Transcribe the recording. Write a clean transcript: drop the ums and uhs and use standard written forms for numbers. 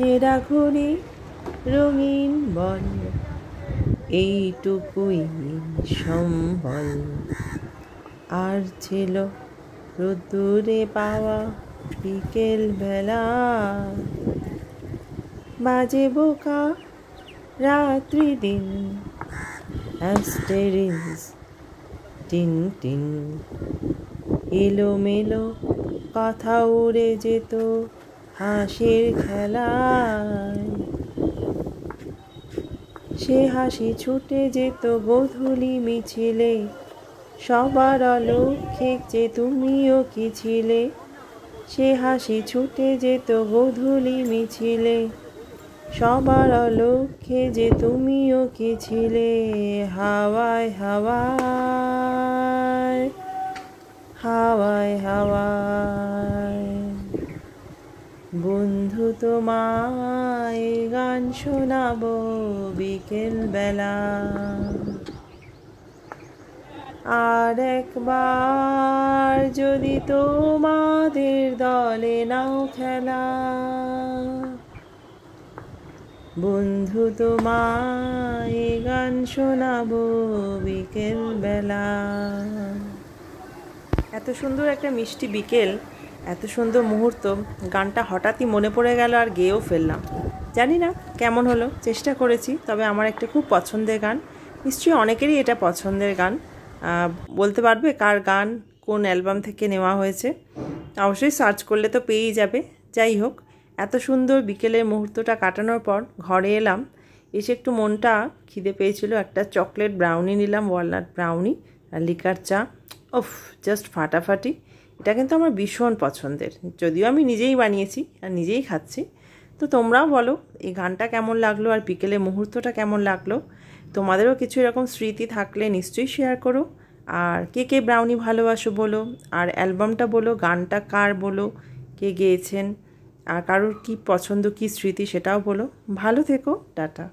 ছেঁড়া ঘড়ি রঙিন বল, এইটুকুই সম্বল। আর ছিল রোদ্দুরে পাওয়া বিকেল বেলা, বাজে বোকা রাত্রি দিন, অ্যাস্টেরিস টিন টিন। এলোমেলো কথা উড়ে যেত হাসির খেলায়, সে হাসি ছুটে যেত গোধূলি মিছিলে, সবার অলক্ষ্যে যে তুমিও কি ছিলে। সে হাসি ছুটে যেত গোধূলি মিছিলে, সবার অলক্ষ্যে যে তুমিও কি ছিলে। হাওয়ায় হাওয়ায় হাওয়ায় হাওয়ায় বন্ধু তোমায় গান শোনাবো বিকেল বেলা। আর একবার যদি তোমাদের দলে নাও খেলা, বন্ধু তোমায় গান শোনাবো বিকেল বেলা। এত সুন্দর একটা মিষ্টি বিকেল, এত সুন্দর মুহূর্ত, গানটা হঠাৎই মনে পড়ে গেল আর গেয়েও ফেললাম। জানি না কেমন হলো, চেষ্টা করেছি, তবে আমার একটা খুব পছন্দের গান। নিশ্চয়ই অনেকেরই এটা পছন্দের গান। বলতে পারবে কার গান, কোন অ্যালবাম থেকে নেওয়া হয়েছে? অবশ্যই সার্চ করলে তো পেয়েই যাবে। যাই হোক, এত সুন্দর বিকেলের মুহূর্তটা কাটানোর পর ঘরে এলাম। এসে একটু মনটা খিদে পেয়েছিল, একটা চকলেট ব্রাউনি নিলাম, ওয়ালনাট ব্রাউনি আর লিকার চা। ওফ, জাস্ট ফাটাফাটি। এটা কিন্তু আমার ভীষণ পছন্দের, যদিও আমি নিজেই বানিয়েছি আর নিজেই খাচ্ছি। তো তোমরাও বলো এই গানটা কেমন লাগলো আর বিকেলের মুহূর্তটা কেমন লাগলো। তোমাদেরও কিছু এরকম স্মৃতি থাকলে নিশ্চয়ই শেয়ার করো। আর কে কে ব্রাউনি ভালোবাসো বলো, আর অ্যালবামটা বলো, গানটা কার বলো, কে গেয়েছেন, আর কারোর কী পছন্দ, কী স্মৃতি সেটাও বলো। ভালো থেকো, টাটা।